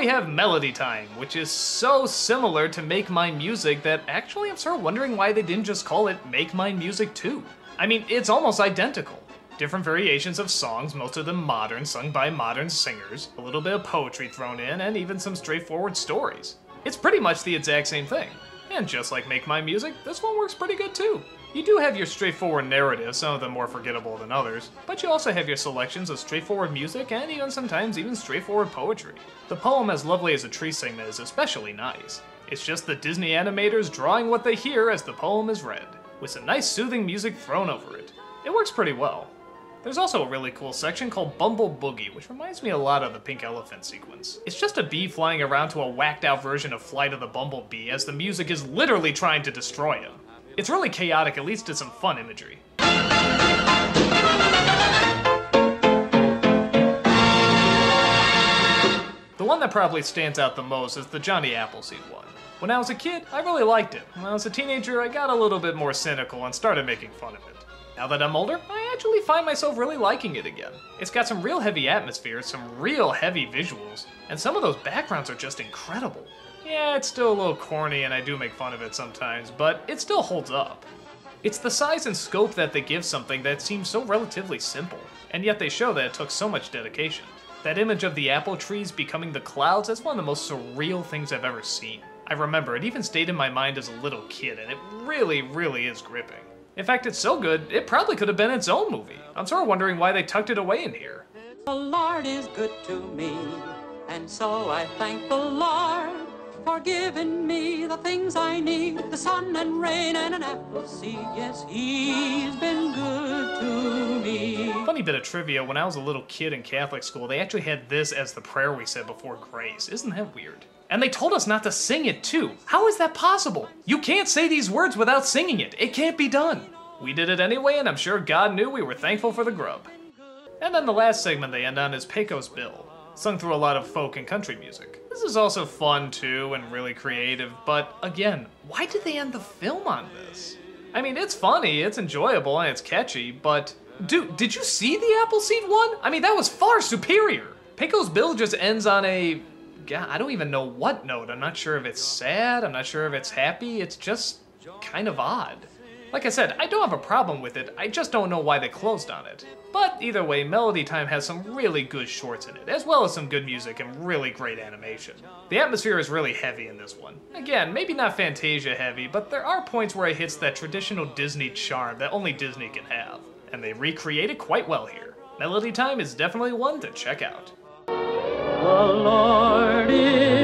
we have Melody Time, which is so similar to Make Mine Music that actually I'm sort of wondering why they didn't just call it Make Mine Music 2. I mean, it's almost identical. Different variations of songs, most of them modern, sung by modern singers, a little bit of poetry thrown in, and even some straightforward stories. It's pretty much the exact same thing. And just like Make Mine Music, this one works pretty good too. You do have your straightforward narrative, some of them more forgettable than others, but you also have your selections of straightforward music and even sometimes even straightforward poetry. The poem As Lovely as a Tree segment is especially nice. It's just the Disney animators drawing what they hear as the poem is read, with some nice soothing music thrown over it. It works pretty well. There's also a really cool section called Bumble Boogie, which reminds me a lot of the Pink Elephant sequence. It's just a bee flying around to a whacked out version of Flight of the Bumblebee as the music is literally trying to destroy him. It's really chaotic, at least to some fun imagery. The one that probably stands out the most is the Johnny Appleseed one. When I was a kid, I really liked it. When I was a teenager, I got a little bit more cynical and started making fun of it. Now that I'm older, I actually find myself really liking it again. It's got some real heavy atmosphere, some real heavy visuals, and some of those backgrounds are just incredible. Yeah, it's still a little corny and I do make fun of it sometimes, but it still holds up. It's the size and scope that they give something that seems so relatively simple, and yet they show that it took so much dedication. That image of the apple trees becoming the clouds is one of the most surreal things I've ever seen. I remember it even stayed in my mind as a little kid, and it really, really is gripping. In fact, it's so good, it probably could have been its own movie. I'm sort of wondering why they tucked it away in here. The Lord is good to me, and so I thank the Lord for giving me the things I need, the sun and rain and an apple seed. Yes, he's been good to me. Funny bit of trivia, when I was a little kid in Catholic school, they actually had this as the prayer we said before grace. Isn't that weird? And they told us not to sing it too. How is that possible? You can't say these words without singing it. It can't be done. We did it anyway, and I'm sure God knew we were thankful for the grub. And then the last segment they end on is Pecos Bill, sung through a lot of folk and country music. This is also fun too and really creative, but again, why did they end the film on this? I mean, it's funny, it's enjoyable, and it's catchy, but dude, did you see the Appleseed one? I mean, that was far superior. Pecos Bill just ends on a, God, I don't even know what note. I'm not sure if it's sad, I'm not sure if it's happy, it's just kind of odd. Like I said, I don't have a problem with it, I just don't know why they closed on it. But either way, Melody Time has some really good shorts in it, as well as some good music and really great animation. The atmosphere is really heavy in this one. Again, maybe not Fantasia heavy, but there are points where it hits that traditional Disney charm that only Disney can have. And they recreate it quite well here. Melody Time is definitely one to check out. The Lord is